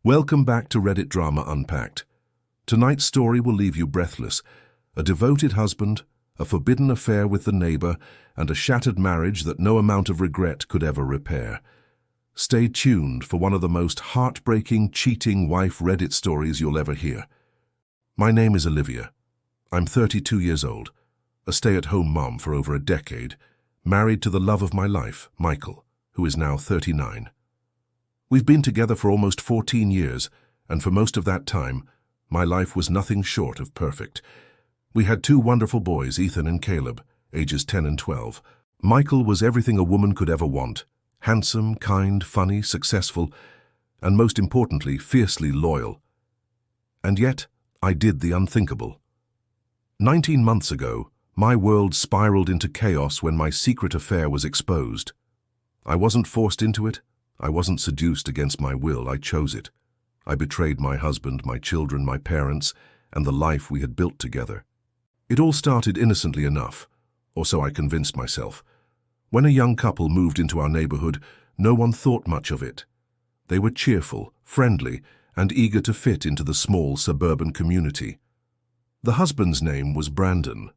Welcome back to Reddit Drama Unpacked. Tonight's story will leave you breathless. A devoted husband, a forbidden affair with the neighbor, and a shattered marriage that no amount of regret could ever repair. Stay tuned for one of the most heartbreaking, cheating wife Reddit stories you'll ever hear. My name is Olivia. I'm 32 years old, a stay-at-home mom for over a decade, married to the love of my life, Michael, who is now 39. We've been together for almost 14 years, and for most of that time, my life was nothing short of perfect. We had two wonderful boys, Ethan and Caleb, ages 10 and 12. Michael was everything a woman could ever want: handsome, kind, funny, successful, and most importantly, fiercely loyal. And yet, I did the unthinkable. 19 months ago, my world spiraled into chaos when my secret affair was exposed. I wasn't forced into it. I wasn't seduced against my will. I chose it. I betrayed my husband, my children, my parents, and the life we had built together. It all started innocently enough, or so I convinced myself. When a young couple moved into our neighborhood, no one thought much of it. They were cheerful, friendly, and eager to fit into the small suburban community. The husband's name was Brandon.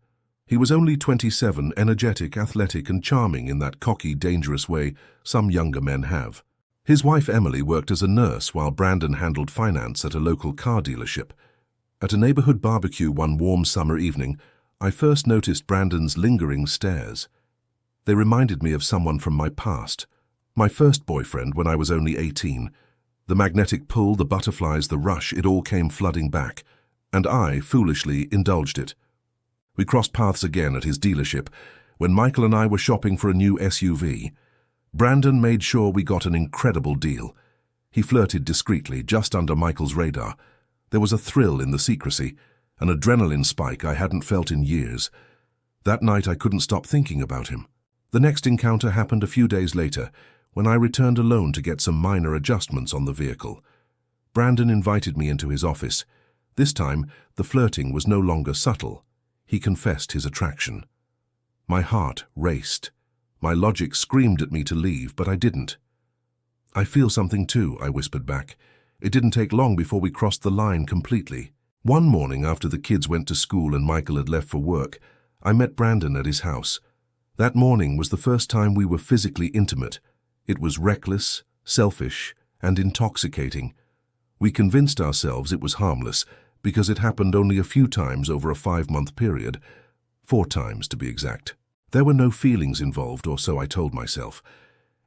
He was only 27, energetic, athletic, and charming in that cocky, dangerous way some younger men have. His wife Emily worked as a nurse while Brandon handled finance at a local car dealership. At a neighborhood barbecue one warm summer evening, I first noticed Brandon's lingering stares. They reminded me of someone from my past, my first boyfriend when I was only 18. The magnetic pull, the butterflies, the rush, it all came flooding back, and I, foolishly, indulged it. We crossed paths again at his dealership when Michael and I were shopping for a new SUV. Brandon made sure we got an incredible deal. He flirted discreetly, just under Michael's radar. There was a thrill in the secrecy, an adrenaline spike I hadn't felt in years. That night I couldn't stop thinking about him. The next encounter happened a few days later, when I returned alone to get some minor adjustments on the vehicle. Brandon invited me into his office. This time, the flirting was no longer subtle. He confessed his attraction. My heart raced. My logic screamed at me to leave, but I didn't. "I feel something too," I whispered back. It didn't take long before we crossed the line completely. One morning after the kids went to school and Michael had left for work, I met Brandon at his house. That morning was the first time we were physically intimate. It was reckless, selfish, and intoxicating. We convinced ourselves it was harmless, because it happened only a few times over a 5-month period. 4 times, to be exact. There were no feelings involved, or so I told myself.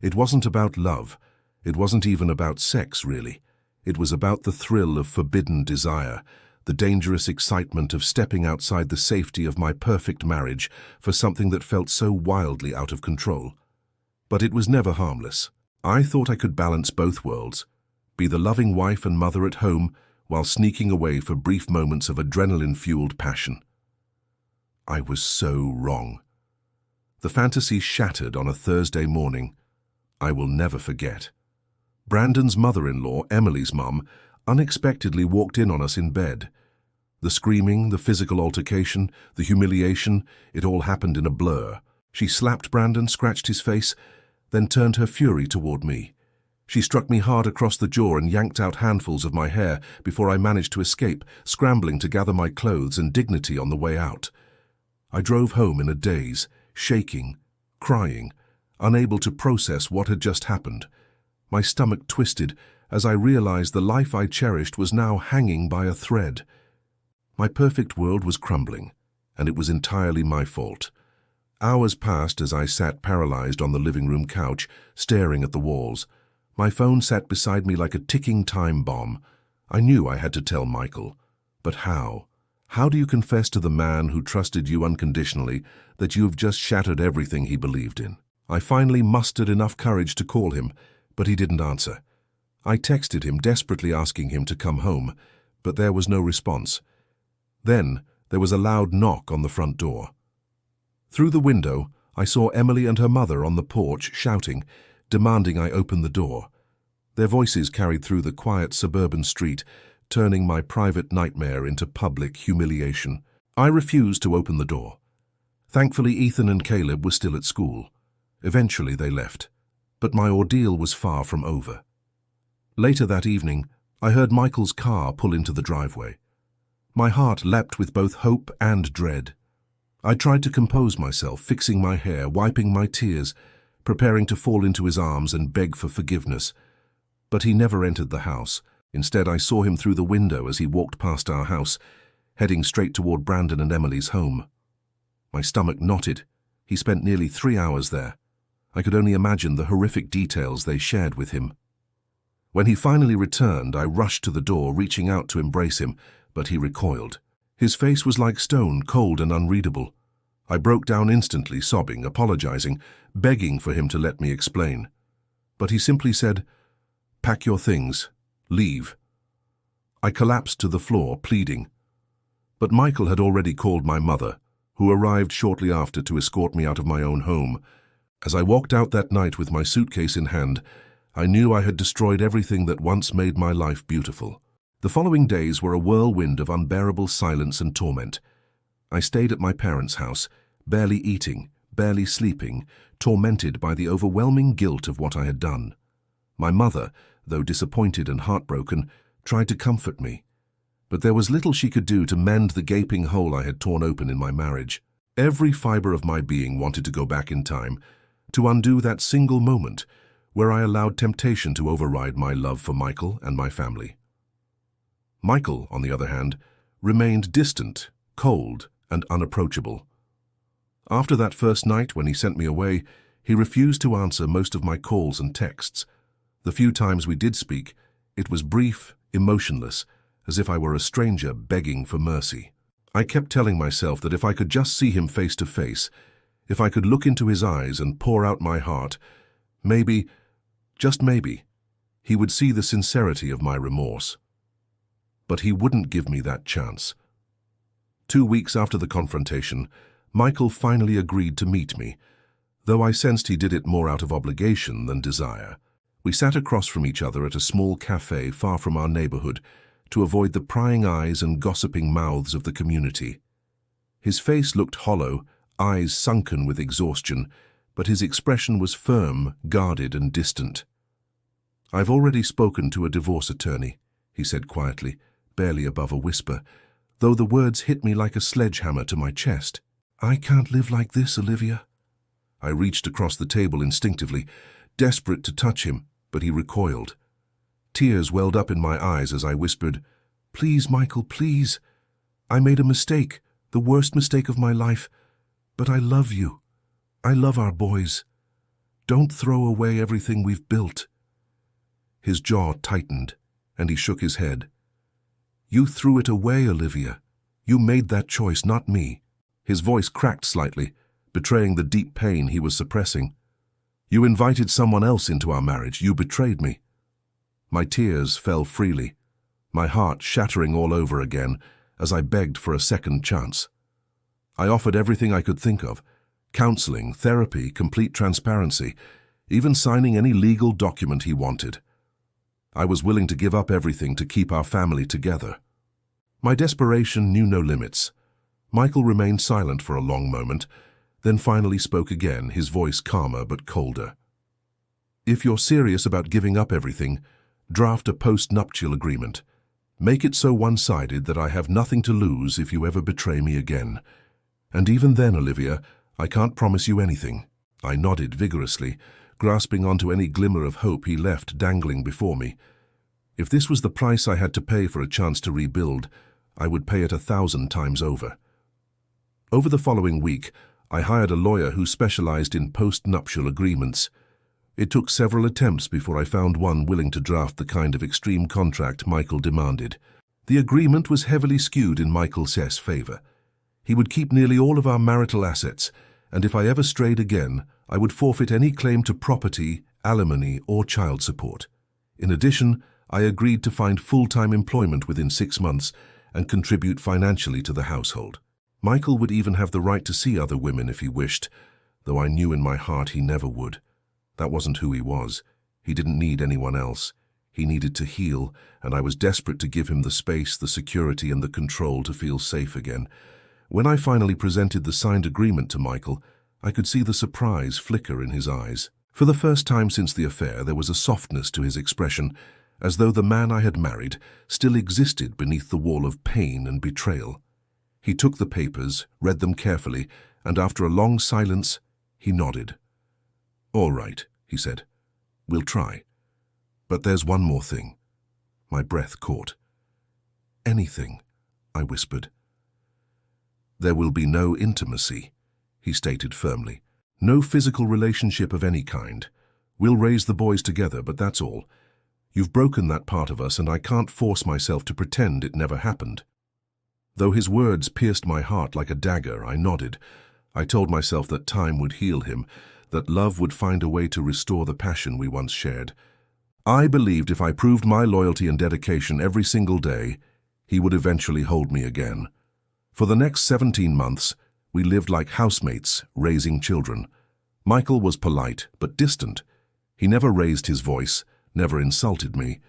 It wasn't about love. It wasn't even about sex, really. It was about the thrill of forbidden desire, the dangerous excitement of stepping outside the safety of my perfect marriage for something that felt so wildly out of control. But it was never harmless. I thought I could balance both worlds, be the loving wife and mother at home, while sneaking away for brief moments of adrenaline-fueled passion. I was so wrong. The fantasy shattered on a Thursday morning. I will never forget. Brandon's mother-in-law, Emily's mum, unexpectedly walked in on us in bed. The screaming, the physical altercation, the humiliation, it all happened in a blur. She slapped Brandon, scratched his face, then turned her fury toward me. She struck me hard across the jaw and yanked out handfuls of my hair before I managed to escape, scrambling to gather my clothes and dignity on the way out. I drove home in a daze, shaking, crying, unable to process what had just happened. My stomach twisted as I realized the life I cherished was now hanging by a thread. My perfect world was crumbling, and it was entirely my fault. Hours passed as I sat paralyzed on the living room couch, staring at the walls. My phone sat beside me like a ticking time bomb. I knew I had to tell Michael. But how? How do you confess to the man who trusted you unconditionally that you have just shattered everything he believed in? I finally mustered enough courage to call him, but he didn't answer. I texted him, desperately asking him to come home, but there was no response. Then there was a loud knock on the front door. Through the window, I saw Emily and her mother on the porch shouting, demanding I open the door. Their voices carried through the quiet suburban street, turning my private nightmare into public humiliation. I refused to open the door. Thankfully, Ethan and Caleb were still at school. Eventually they left, but my ordeal was far from over. Later that evening, I heard Michael's car pull into the driveway. My heart leapt with both hope and dread. I tried to compose myself, fixing my hair, wiping my tears, preparing to fall into his arms and beg for forgiveness. But he never entered the house. Instead, I saw him through the window as he walked past our house, heading straight toward Brandon and Emily's home. My stomach knotted. He spent nearly 3 hours there. I could only imagine the horrific details they shared with him. When he finally returned, I rushed to the door, reaching out to embrace him, but he recoiled. His face was like stone, cold and unreadable. I broke down instantly, sobbing, apologizing, begging for him to let me explain. But he simply said, "Pack your things. Leave." I collapsed to the floor, pleading. But Michael had already called my mother, who arrived shortly after to escort me out of my own home. As I walked out that night with my suitcase in hand, I knew I had destroyed everything that once made my life beautiful. The following days were a whirlwind of unbearable silence and torment. I stayed at my parents' house, barely eating, barely sleeping, tormented by the overwhelming guilt of what I had done. My mother, though disappointed and heartbroken, tried to comfort me. But there was little she could do to mend the gaping hole I had torn open in my marriage. Every fiber of my being wanted to go back in time, to undo that single moment where I allowed temptation to override my love for Michael and my family. Michael, on the other hand, remained distant, cold, and unapproachable. After that first night when he sent me away, he refused to answer most of my calls and texts. The few times we did speak, it was brief, emotionless, as if I were a stranger begging for mercy. I kept telling myself that if I could just see him face to face, if I could look into his eyes and pour out my heart, maybe, just maybe, he would see the sincerity of my remorse. But he wouldn't give me that chance. 2 weeks after the confrontation, Michael finally agreed to meet me, though I sensed he did it more out of obligation than desire. We sat across from each other at a small cafe far from our neighborhood to avoid the prying eyes and gossiping mouths of the community. His face looked hollow, eyes sunken with exhaustion, but his expression was firm, guarded, and distant. "I've already spoken to a divorce attorney," he said quietly, barely above a whisper, though the words hit me like a sledgehammer to my chest. "I can't live like this, Olivia." I reached across the table instinctively, desperate to touch him, but he recoiled. Tears welled up in my eyes as I whispered, "Please, Michael, please. I made a mistake, the worst mistake of my life, but I love you. I love our boys. Don't throw away everything we've built." His jaw tightened, and he shook his head. "You threw it away, Olivia. You made that choice, not me." His voice cracked slightly, betraying the deep pain he was suppressing. "You invited someone else into our marriage. You betrayed me." My tears fell freely, my heart shattering all over again as I begged for a second chance. I offered everything I could think of: counseling, therapy, complete transparency, even signing any legal document he wanted. I was willing to give up everything to keep our family together. My desperation knew no limits. Michael remained silent for a long moment, then finally spoke again, his voice calmer but colder. "If you're serious about giving up everything, draft a post-nuptial agreement. Make it so one-sided that I have nothing to lose if you ever betray me again. And even then, Olivia, I can't promise you anything." I nodded vigorously, grasping onto any glimmer of hope he left dangling before me. If this was the price I had to pay for a chance to rebuild, I would pay it 1,000 times over. Over the following week, I hired a lawyer who specialized in post-nuptial agreements. It took several attempts before I found one willing to draft the kind of extreme contract Michael demanded. The agreement was heavily skewed in Michael's favor. He would keep nearly all of our marital assets, and if I ever strayed again, I would forfeit any claim to property, alimony, or child support. In addition, I agreed to find full-time employment within 6 months and contribute financially to the household. Michael would even have the right to see other women if he wished, though I knew in my heart he never would. That wasn't who he was. He didn't need anyone else. He needed to heal, and I was desperate to give him the space, the security, and the control to feel safe again. When I finally presented the signed agreement to Michael, I could see the surprise flicker in his eyes. For the first time since the affair, there was a softness to his expression, as though the man I had married still existed beneath the wall of pain and betrayal. He took the papers, read them carefully, and after a long silence, he nodded. "All right," he said. "We'll try. But there's one more thing." My breath caught. "Anything," I whispered. "There will be no intimacy," he stated firmly. "No physical relationship of any kind. We'll raise the boys together, but that's all. You've broken that part of us, and I can't force myself to pretend it never happened." Though his words pierced my heart like a dagger, I nodded. I told myself that time would heal him, that love would find a way to restore the passion we once shared. I believed if I proved my loyalty and dedication every single day, he would eventually hold me again. For the next 17 months, we lived like housemates, raising children. Michael was polite, but distant. He never raised his voice, never insulted me,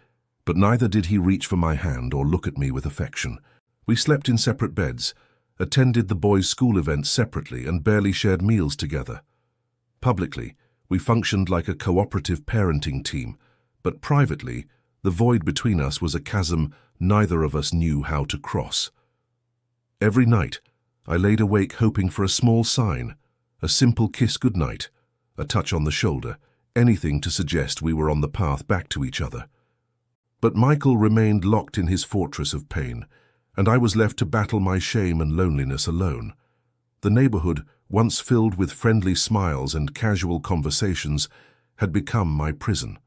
but neither did he reach for my hand or look at me with affection. We slept in separate beds, attended the boys' school events separately, and barely shared meals together. Publicly, we functioned like a cooperative parenting team, but privately, the void between us was a chasm neither of us knew how to cross. Every night, I laid awake hoping for a small sign, a simple kiss goodnight, a touch on the shoulder, anything to suggest we were on the path back to each other. But Michael remained locked in his fortress of pain, and I was left to battle my shame and loneliness alone. The neighborhood, once filled with friendly smiles and casual conversations, had become my prison.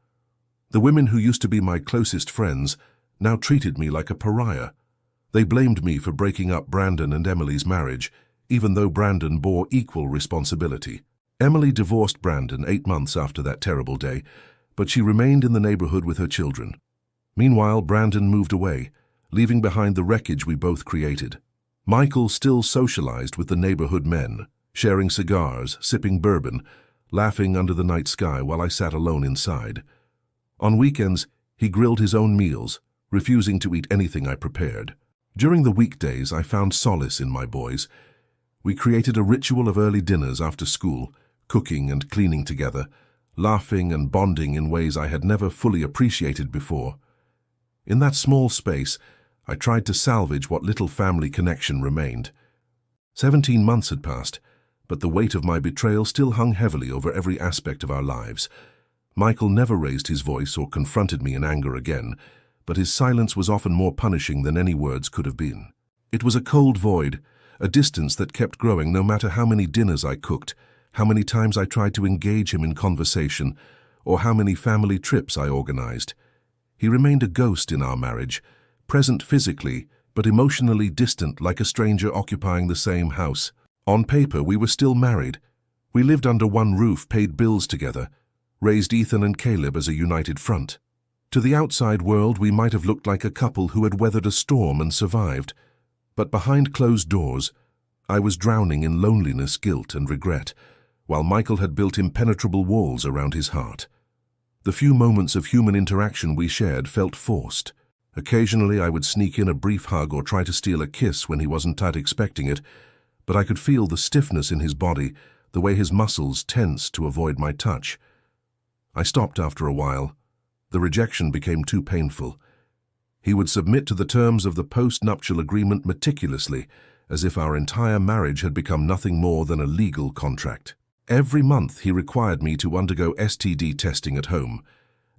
The women who used to be my closest friends now treated me like a pariah. They blamed me for breaking up Brandon and Emily's marriage, even though Brandon bore equal responsibility. Emily divorced Brandon 8 months after that terrible day, but she remained in the neighborhood with her children. Meanwhile, Brandon moved away, leaving behind the wreckage we both created. Michael still socialized with the neighborhood men, sharing cigars, sipping bourbon, laughing under the night sky while I sat alone inside. On weekends, he grilled his own meals, refusing to eat anything I prepared. During the weekdays, I found solace in my boys. We created a ritual of early dinners after school, cooking and cleaning together, laughing and bonding in ways I had never fully appreciated before. In that small space, I tried to salvage what little family connection remained. 17 months had passed, but the weight of my betrayal still hung heavily over every aspect of our lives. Michael never raised his voice or confronted me in anger again, but his silence was often more punishing than any words could have been. It was a cold void, a distance that kept growing no matter how many dinners I cooked, how many times I tried to engage him in conversation, or how many family trips I organized. He remained a ghost in our marriage, present physically, but emotionally distant like a stranger occupying the same house. On paper, we were still married. We lived under one roof, paid bills together, raised Ethan and Caleb as a united front. To the outside world, we might have looked like a couple who had weathered a storm and survived. But behind closed doors, I was drowning in loneliness, guilt, and regret, while Michael had built impenetrable walls around his heart. The few moments of human interaction we shared felt forced. Occasionally, I would sneak in a brief hug or try to steal a kiss when he wasn't expecting it, but I could feel the stiffness in his body, the way his muscles tensed to avoid my touch. I stopped after a while. The rejection became too painful. He would submit to the terms of the post-nuptial agreement meticulously, as if our entire marriage had become nothing more than a legal contract. Every month he required me to undergo STD testing at home,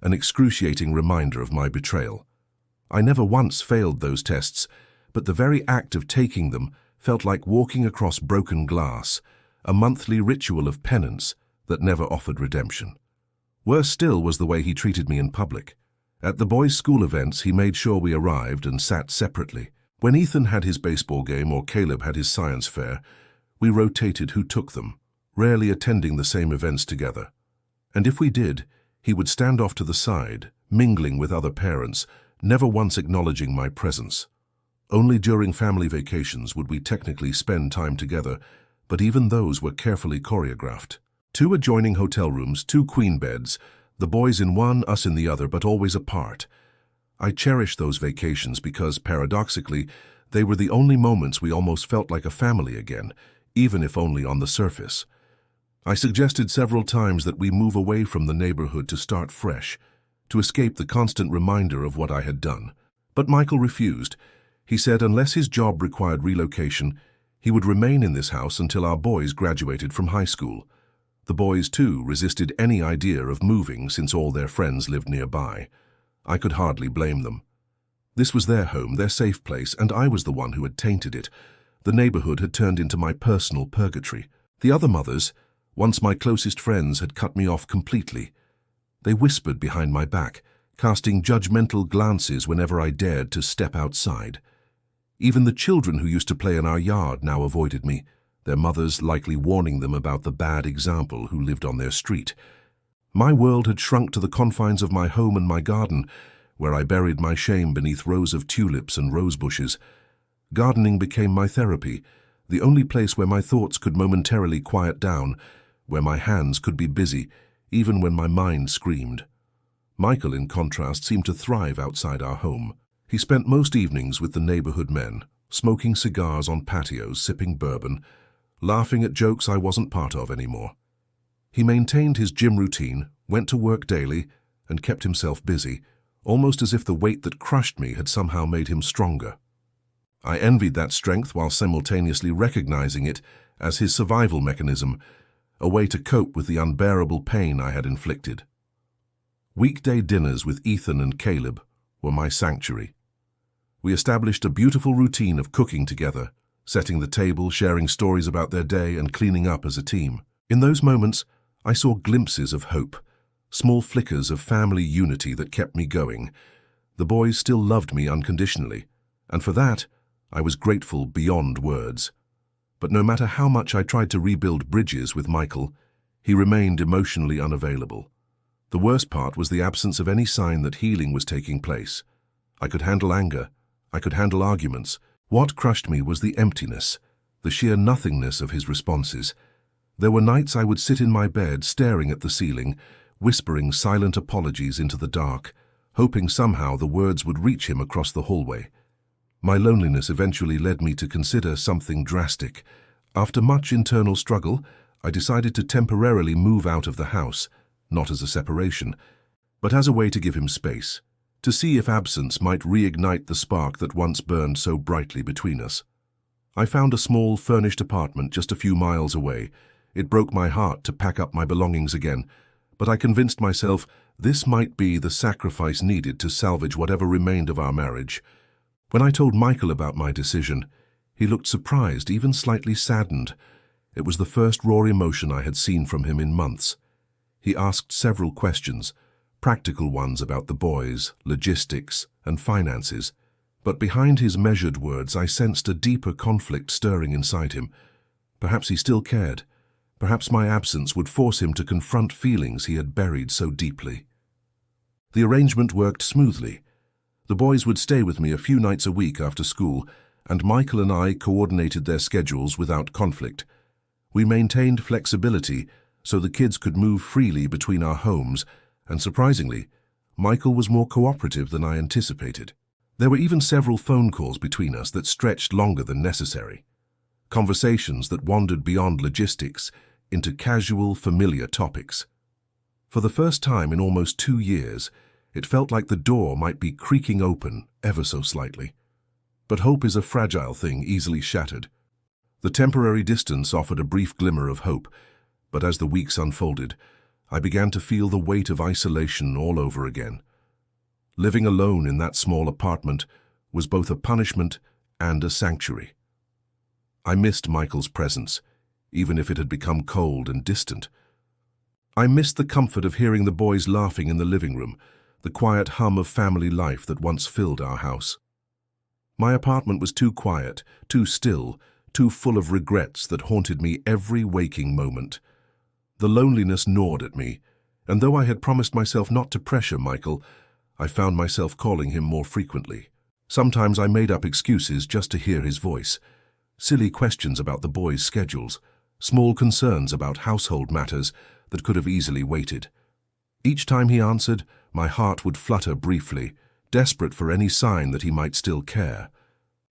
an excruciating reminder of my betrayal. I never once failed those tests, but the very act of taking them felt like walking across broken glass, a monthly ritual of penance that never offered redemption. Worse still was the way he treated me in public. At the boys' school events, he made sure we arrived and sat separately. When Ethan had his baseball game or Caleb had his science fair, we rotated who took them, rarely attending the same events together. And if we did, he would stand off to the side, mingling with other parents, never once acknowledging my presence. Only during family vacations would we technically spend time together, but even those were carefully choreographed. 2 adjoining hotel rooms, 2 queen beds, the boys in one, us in the other, but always apart. I cherished those vacations because, paradoxically, they were the only moments we almost felt like a family again, even if only on the surface. I suggested several times that we move away from the neighborhood to start fresh, to escape the constant reminder of what I had done. But Michael refused. He said unless his job required relocation, he would remain in this house until our boys graduated from high school. The boys, too, resisted any idea of moving since all their friends lived nearby. I could hardly blame them. This was their home, their safe place, and I was the one who had tainted it. The neighborhood had turned into my personal purgatory. The other mothers, once my closest friends, had cut me off completely. They whispered behind my back, casting judgmental glances whenever I dared to step outside. Even the children who used to play in our yard now avoided me, their mothers likely warning them about the bad example who lived on their street. My world had shrunk to the confines of my home and my garden, where I buried my shame beneath rows of tulips and rose bushes. Gardening became my therapy, the only place where my thoughts could momentarily quiet down, where my hands could be busy, even when my mind screamed. Michael, in contrast, seemed to thrive outside our home. He spent most evenings with the neighborhood men, smoking cigars on patios, sipping bourbon, laughing at jokes I wasn't part of anymore. He maintained his gym routine, went to work daily, and kept himself busy, almost as if the weight that crushed me had somehow made him stronger. I envied that strength while simultaneously recognizing it as his survival mechanism, a way to cope with the unbearable pain I had inflicted. Weekday dinners with Ethan and Caleb were my sanctuary. We established a beautiful routine of cooking together, setting the table, sharing stories about their day, and cleaning up as a team. In those moments, I saw glimpses of hope, small flickers of family unity that kept me going. The boys still loved me unconditionally, and for that, I was grateful beyond words. But no matter how much I tried to rebuild bridges with Michael, he remained emotionally unavailable. The worst part was the absence of any sign that healing was taking place. I could handle anger. I could handle arguments. What crushed me was the emptiness, the sheer nothingness of his responses. There were nights I would sit in my bed staring at the ceiling, whispering silent apologies into the dark, hoping somehow the words would reach him across the hallway. My loneliness eventually led me to consider something drastic. After much internal struggle, I decided to temporarily move out of the house, not as a separation, but as a way to give him space, to see if absence might reignite the spark that once burned so brightly between us. I found a small, furnished apartment just a few miles away. It broke my heart to pack up my belongings again, but I convinced myself this might be the sacrifice needed to salvage whatever remained of our marriage. When I told Michael about my decision, he looked surprised, even slightly saddened. It was the first raw emotion I had seen from him in months. He asked several questions, practical ones about the boys, logistics, and finances. But behind his measured words, I sensed a deeper conflict stirring inside him. Perhaps he still cared. Perhaps my absence would force him to confront feelings he had buried so deeply. The arrangement worked smoothly. The boys would stay with me a few nights a week after school, and Michael and I coordinated their schedules without conflict. We maintained flexibility so the kids could move freely between our homes, and surprisingly, Michael was more cooperative than I anticipated. There were even several phone calls between us that stretched longer than necessary. Conversations that wandered beyond logistics into casual, familiar topics. For the first time in almost 2 years, it felt like the door might be creaking open ever so slightly. But hope is a fragile thing, easily shattered. The temporary distance offered a brief glimmer of hope, but as the weeks unfolded, I began to feel the weight of isolation all over again. Living alone in that small apartment was both a punishment and a sanctuary. I missed Michael's presence, even if it had become cold and distant. I missed the comfort of hearing the boys laughing in the living room, the quiet hum of family life that once filled our house. My apartment was too quiet, too still, too full of regrets that haunted me every waking moment. The loneliness gnawed at me, and though I had promised myself not to pressure Michael, I found myself calling him more frequently. Sometimes I made up excuses just to hear his voice. Silly questions about the boys' schedules, small concerns about household matters that could have easily waited. Each time he answered, my heart would flutter briefly, desperate for any sign that he might still care.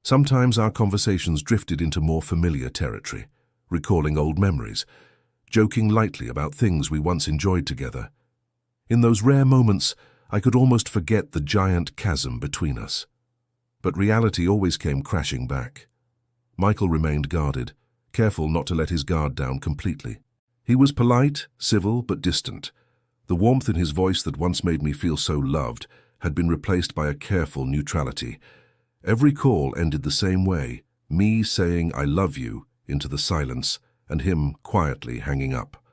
Sometimes our conversations drifted into more familiar territory, recalling old memories, joking lightly about things we once enjoyed together. In those rare moments, I could almost forget the giant chasm between us. But reality always came crashing back. Michael remained guarded, careful not to let his guard down completely. He was polite, civil, but distant. The warmth in his voice that once made me feel so loved had been replaced by a careful neutrality. Every call ended the same way, me saying "I love you" into the silence, and him quietly hanging up.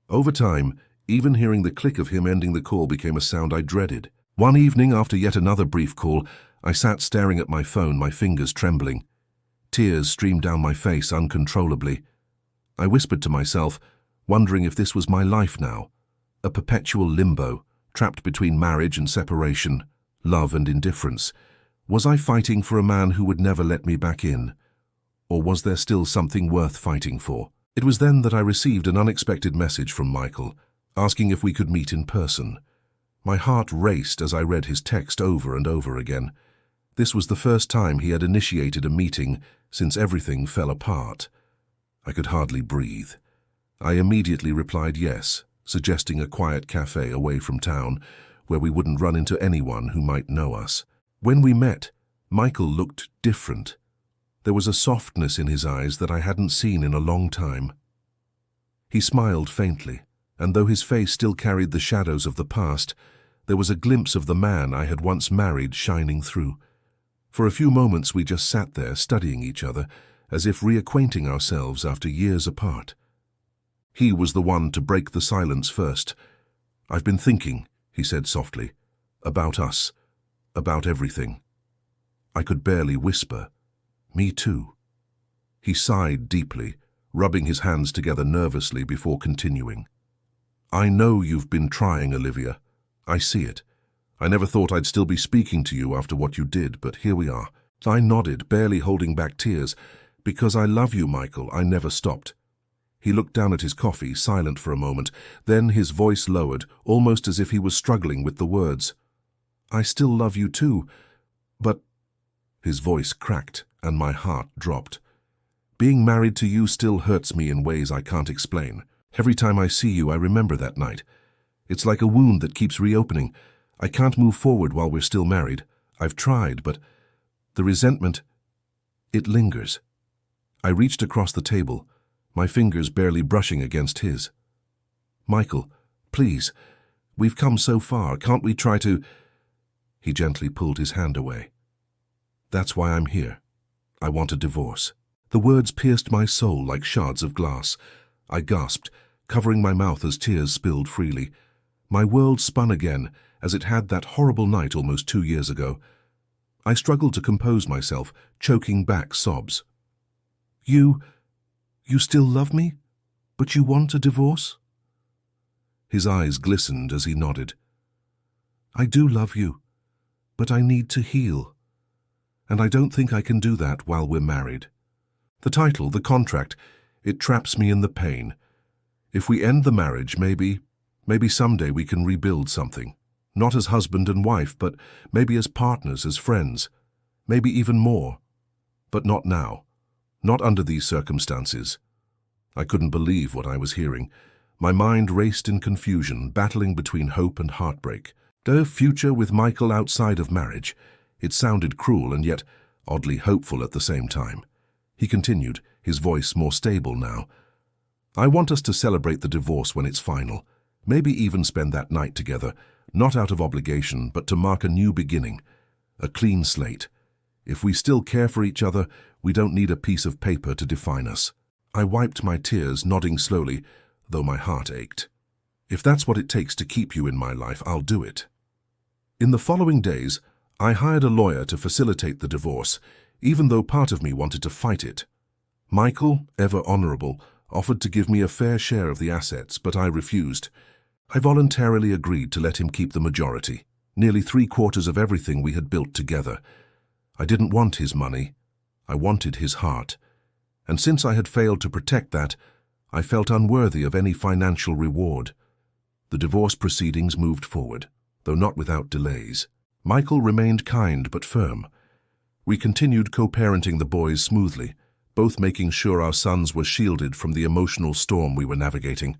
Over time, even hearing the click of him ending the call became a sound I dreaded. One evening, after yet another brief call, I sat staring at my phone, my fingers trembling. Tears streamed down my face uncontrollably. I whispered to myself, wondering if this was my life now, a perpetual limbo, trapped between marriage and separation, love and indifference. Was I fighting for a man who would never let me back in? Or was there still something worth fighting for? It was then that I received an unexpected message from Michael, asking if we could meet in person. My heart raced as I read his text over and over again. This was the first time he had initiated a meeting since everything fell apart. I could hardly breathe. I immediately replied yes, suggesting a quiet cafe away from town, where we wouldn't run into anyone who might know us. When we met, Michael looked different. There was a softness in his eyes that I hadn't seen in a long time. He smiled faintly, and though his face still carried the shadows of the past, there was a glimpse of the man I had once married shining through. For a few moments we just sat there studying each other, as if reacquainting ourselves after years apart. He was the one to break the silence first. "I've been thinking," he said softly, "about us, about everything." I could barely whisper, "Me too." He sighed deeply, rubbing his hands together nervously before continuing. "I know you've been trying, Olivia. I see it. I never thought I'd still be speaking to you after what you did, but here we are." I nodded, barely holding back tears. "Because I love you, Michael, I never stopped." He looked down at his coffee, silent for a moment. Then his voice lowered, almost as if he was struggling with the words. "I still love you too, but—" His voice cracked, and my heart dropped. "Being married to you still hurts me in ways I can't explain. Every time I see you, I remember that night. It's like a wound that keeps reopening. I can't move forward while we're still married. I've tried, but the resentment, it lingers." I reached across the table, my fingers barely brushing against his. "Michael, please, we've come so far. Can't we try to—" He gently pulled his hand away. "That's why I'm here. I want a divorce." The words pierced my soul like shards of glass. I gasped, covering my mouth as tears spilled freely. My world spun again, as it had that horrible night almost 2 years ago. I struggled to compose myself, choking back sobs. You still love me? But you want a divorce?" His eyes glistened as he nodded. "I do love you, but I need to heal. And I don't think I can do that while we're married. The title, the contract, it traps me in the pain. If we end the marriage, maybe someday we can rebuild something. Not as husband and wife, but maybe as partners, as friends. Maybe even more. But not now. Not under these circumstances." I couldn't believe what I was hearing. My mind raced in confusion, battling between hope and heartbreak. A future with Michael outside of marriage. It sounded cruel and yet oddly hopeful at the same time. He continued, his voice more stable now. "I want us to celebrate the divorce when it's final. Maybe even spend that night together, not out of obligation, but to mark a new beginning. A clean slate. If we still care for each other, we don't need a piece of paper to define us." I wiped my tears, nodding slowly, though my heart ached. "If that's what it takes to keep you in my life, I'll do it." In the following days, I hired a lawyer to facilitate the divorce, even though part of me wanted to fight it. Michael, ever honorable, offered to give me a fair share of the assets, but I refused. I voluntarily agreed to let him keep the majority, nearly 3/4 of everything we had built together. I didn't want his money. I wanted his heart. And since I had failed to protect that, I felt unworthy of any financial reward. The divorce proceedings moved forward, though not without delays. Michael remained kind but firm. We continued co-parenting the boys smoothly, both making sure our sons were shielded from the emotional storm we were navigating.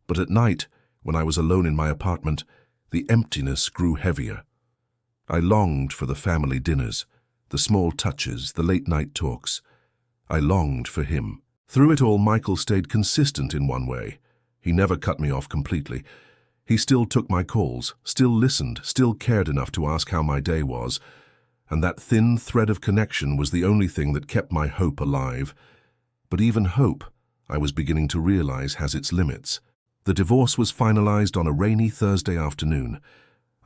But at night, when I was alone in my apartment, The emptiness grew heavier. I longed for the family dinners, the small touches, the late-night talks. I longed for him. Through it all, Michael stayed consistent in one way. He never cut me off completely. He still took my calls, still listened, still cared enough to ask how my day was. And that thin thread of connection was the only thing that kept my hope alive. But even hope, I was beginning to realize, has its limits. The divorce was finalized on a rainy Thursday afternoon.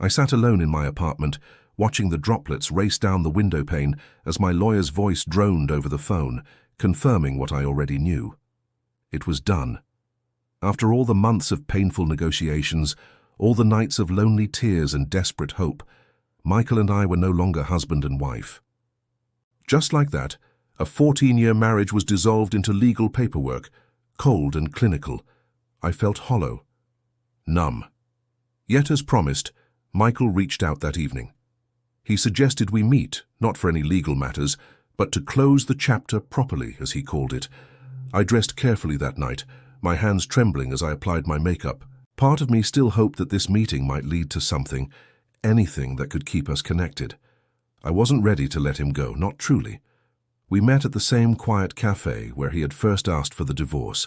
I sat alone in my apartment, watching the droplets race down the window pane as my lawyer's voice droned over the phone, confirming what I already knew. It was done. After all the months of painful negotiations, all the nights of lonely tears and desperate hope, Michael and I were no longer husband and wife. Just like that, a 14-year marriage was dissolved into legal paperwork, cold and clinical. I felt hollow, numb. Yet, as promised, Michael reached out that evening. He suggested we meet, not for any legal matters, but to close the chapter properly, as he called it. I dressed carefully that night, my hands trembling as I applied my makeup. Part of me still hoped that this meeting might lead to something, anything that could keep us connected. I wasn't ready to let him go, not truly. We met at the same quiet cafe where he had first asked for the divorce.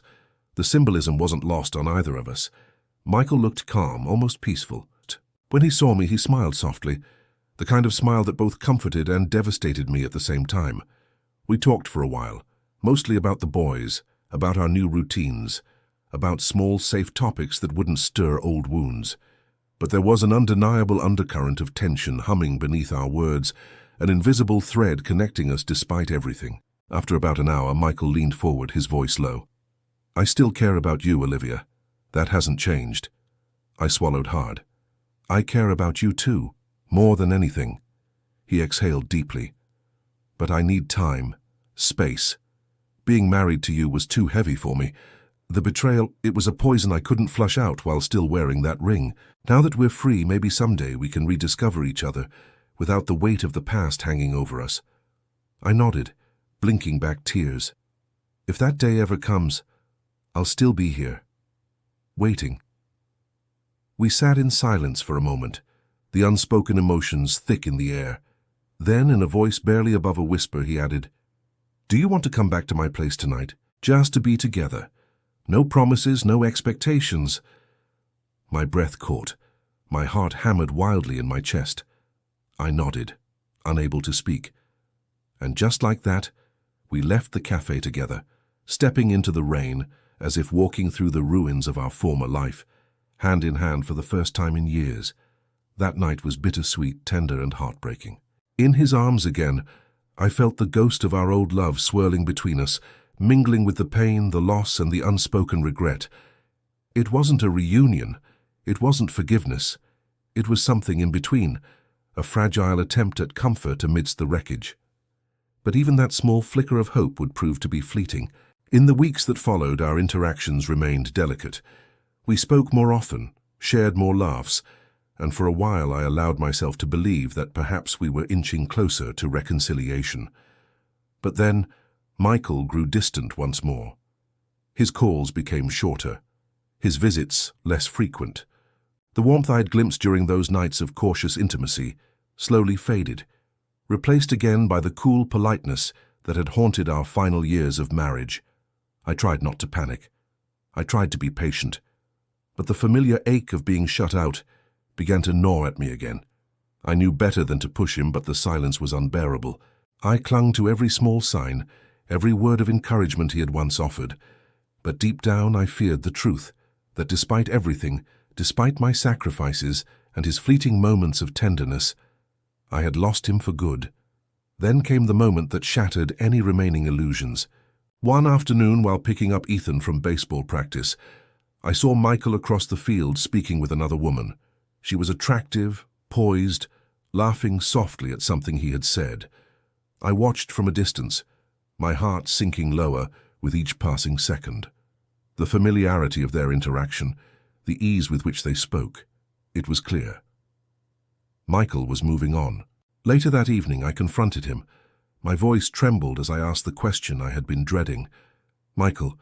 The symbolism wasn't lost on either of us. Michael looked calm, almost peaceful. When he saw me, he smiled softly, the kind of smile that both comforted and devastated me at the same time. We talked for a while, mostly about the boys, about our new routines, about small, safe topics that wouldn't stir old wounds. But there was an undeniable undercurrent of tension humming beneath our words, an invisible thread connecting us despite everything. After about an hour, Michael leaned forward, his voice low. "I still care about you, Olivia. That hasn't changed." I swallowed hard. "I care about you too, more than anything." He exhaled deeply. "But I need time, space. Being married to you was too heavy for me. The betrayal, it was a poison I couldn't flush out while still wearing that ring. Now that we're free, maybe someday we can rediscover each other, without the weight of the past hanging over us." I nodded, blinking back tears. "If that day ever comes, I'll still be here, waiting." We sat in silence for a moment, the unspoken emotions thick in the air. Then, in a voice barely above a whisper, he added, "Do you want to come back to my place tonight, just to be together? No promises, no expectations." My breath caught. My heart hammered wildly in my chest. I nodded, unable to speak. And just like that, we left the cafe together, stepping into the rain as if walking through the ruins of our former life, hand in hand for the first time in years. That night was bittersweet, tender, and heartbreaking. In his arms again, I felt the ghost of our old love swirling between us, mingling with the pain, the loss, and the unspoken regret. It wasn't a reunion. It wasn't forgiveness. It was something in between, a fragile attempt at comfort amidst the wreckage. But even that small flicker of hope would prove to be fleeting. In the weeks that followed, our interactions remained delicate. We spoke more often, shared more laughs, and for a while I allowed myself to believe that perhaps we were inching closer to reconciliation. But then, Michael grew distant once more. His calls became shorter, his visits less frequent. The warmth I'd glimpsed during those nights of cautious intimacy slowly faded, replaced again by the cool politeness that had haunted our final years of marriage. I tried not to panic. I tried to be patient. But the familiar ache of being shut out began to gnaw at me again. I knew better than to push him, but the silence was unbearable. I clung to every small sign, every word of encouragement he had once offered. But deep down I feared the truth, that despite everything, despite my sacrifices and his fleeting moments of tenderness, I had lost him for good. Then came the moment that shattered any remaining illusions. One afternoon, while picking up Ethan from baseball practice, I saw Michael across the field speaking with another woman. She was attractive, poised, laughing softly at something he had said. I watched from a distance, my heart sinking lower with each passing second. The familiarity of their interaction, the ease with which they spoke, it was clear. Michael was moving on. Later that evening, I confronted him. My voice trembled as I asked the question I had been dreading. "Michael,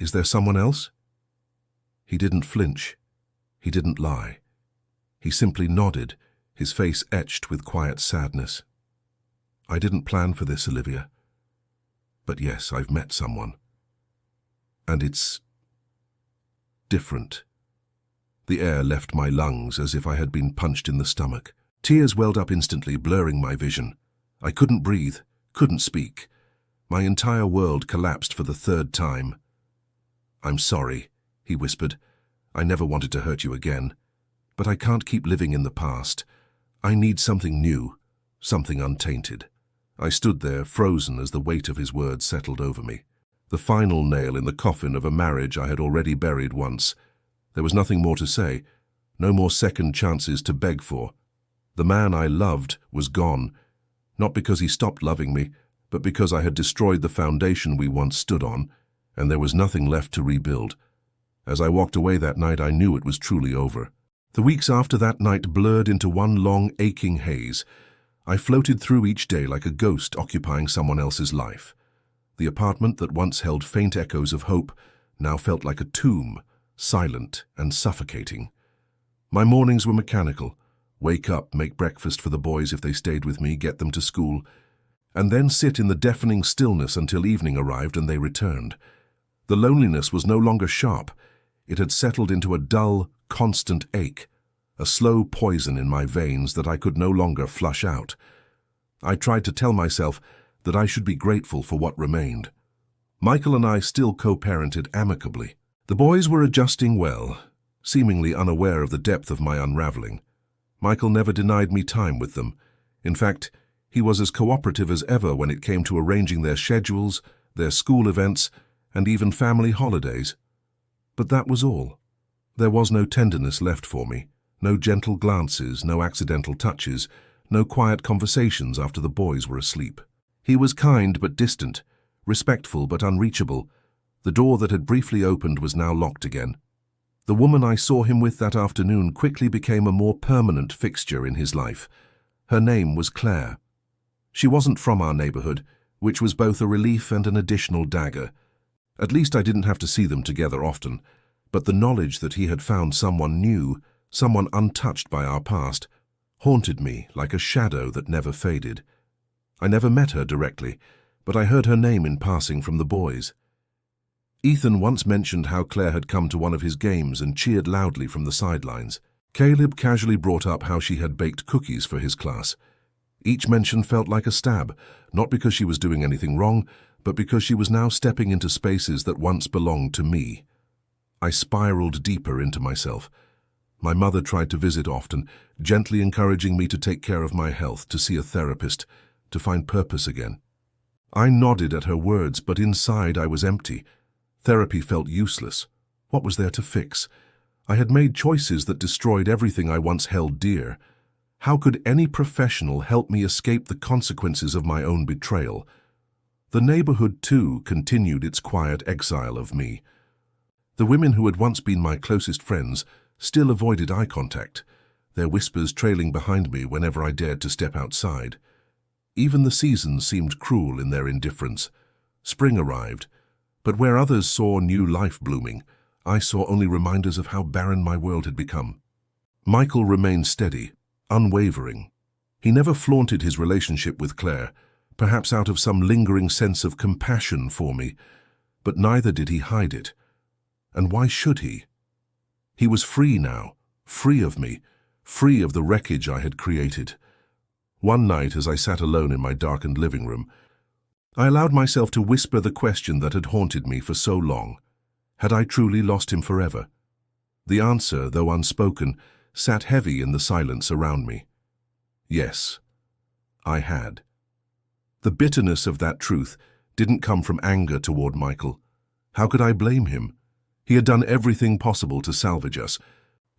is there someone else?" He didn't flinch. He didn't lie. He simply nodded, his face etched with quiet sadness. I didn't plan for this, Olivia. But yes, I've met someone. And it's different. The air left my lungs as if I had been punched in the stomach. Tears welled up instantly, blurring my vision. I couldn't breathe, couldn't speak. My entire world collapsed for the third time. I'm sorry, he whispered. I never wanted to hurt you again. But I can't keep living in the past. I need something new, something untainted. I stood there, frozen as the weight of his words settled over me. The final nail in the coffin of a marriage I had already buried once. There was nothing more to say, no more second chances to beg for. The man I loved was gone, not because he stopped loving me, but because I had destroyed the foundation we once stood on, and there was nothing left to rebuild. As I walked away that night, I knew it was truly over. The weeks after that night blurred into one long, aching haze. I floated through each day like a ghost occupying someone else's life. The apartment that once held faint echoes of hope now felt like a tomb, silent and suffocating. My mornings were mechanical. Wake up, make breakfast for the boys if they stayed with me, get them to school, and then sit in the deafening stillness until evening arrived and they returned. The loneliness was no longer sharp. It had settled into a dull, constant ache, a slow poison in my veins that I could no longer flush out. I tried to tell myself that I should be grateful for what remained. Michael and I still co-parented amicably. The boys were adjusting well, seemingly unaware of the depth of my unraveling. Michael never denied me time with them. In fact, he was as cooperative as ever when it came to arranging their schedules, their school events, and even family holidays. But that was all. There was no tenderness left for me, no gentle glances, no accidental touches, no quiet conversations after the boys were asleep. He was kind but distant, respectful but unreachable. The door that had briefly opened was now locked again. The woman I saw him with that afternoon quickly became a more permanent fixture in his life. Her name was Claire. She wasn't from our neighborhood, which was both a relief and an additional dagger. At least I didn't have to see them together often, but the knowledge that he had found someone new, someone untouched by our past, haunted me like a shadow that never faded. I never met her directly, but I heard her name in passing from the boys. Ethan once mentioned how Claire had come to one of his games and cheered loudly from the sidelines. Caleb casually brought up how she had baked cookies for his class. Each mention felt like a stab, not because she was doing anything wrong, but because she was now stepping into spaces that once belonged to me. I spiraled deeper into myself. My mother tried to visit often, gently encouraging me to take care of my health, to see a therapist, to find purpose again. I nodded at her words, but inside I was empty. Therapy felt useless. What was there to fix? I had made choices that destroyed everything I once held dear. How could any professional help me escape the consequences of my own betrayal? The neighborhood, too, continued its quiet exile of me. The women who had once been my closest friends still avoided eye contact, their whispers trailing behind me whenever I dared to step outside. Even the seasons seemed cruel in their indifference. Spring arrived, but where others saw new life blooming, I saw only reminders of how barren my world had become. Michael remained steady, unwavering. He never flaunted his relationship with Claire, perhaps out of some lingering sense of compassion for me, but neither did he hide it. And why should he? He was free now, free of me, free of the wreckage I had created. One night, as I sat alone in my darkened living room, I allowed myself to whisper the question that had haunted me for so long. Had I truly lost him forever? The answer, though unspoken, sat heavy in the silence around me. Yes, I had. The bitterness of that truth didn't come from anger toward Michael. How could I blame him? He had done everything possible to salvage us.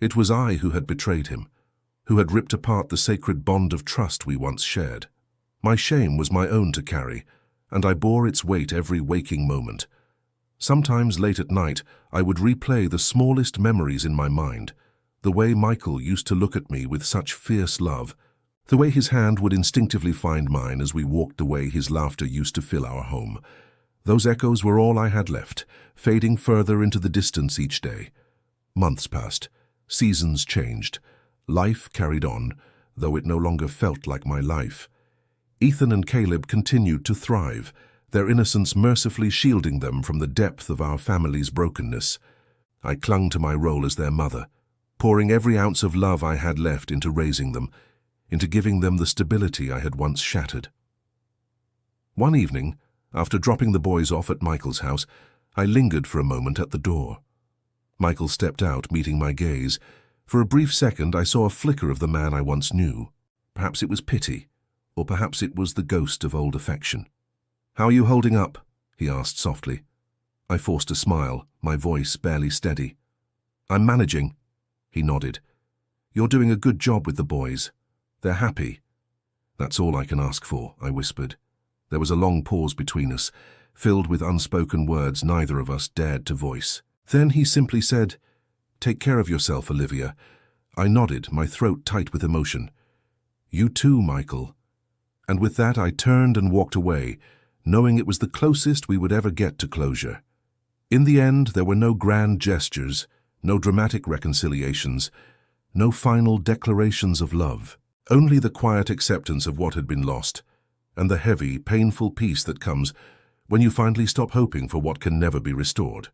It was I who had betrayed him, who had ripped apart the sacred bond of trust we once shared. My shame was my own to carry, and I bore its weight every waking moment. Sometimes late at night, I would replay the smallest memories in my mind, the way Michael used to look at me with such fierce love, the way his hand would instinctively find mine as we walked the way his laughter used to fill our home. Those echoes were all I had left, fading further into the distance each day. Months passed, seasons changed, Life carried on, though it no longer felt like my life. Ethan and Caleb continued to thrive, their innocence mercifully shielding them from the depth of our family's brokenness. I clung to my role as their mother, pouring every ounce of love I had left into raising them, into giving them the stability I had once shattered. One evening, after dropping the boys off at Michael's house, I lingered for a moment at the door. Michael stepped out, meeting my gaze. For a brief second, I saw a flicker of the man I once knew. Perhaps it was pity, or perhaps it was the ghost of old affection. "How are you holding up?" he asked softly. I forced a smile, my voice barely steady. "I'm managing," he nodded. "You're doing a good job with the boys. They're happy." "That's all I can ask for," I whispered. There was a long pause between us, filled with unspoken words neither of us dared to voice. Then he simply said, "Take care of yourself, Olivia." I nodded, my throat tight with emotion. "You too, Michael." And with that I turned and walked away, knowing it was the closest we would ever get to closure. In the end, there were no grand gestures, no dramatic reconciliations, no final declarations of love. Only the quiet acceptance of what had been lost, and the heavy, painful peace that comes when you finally stop hoping for what can never be restored.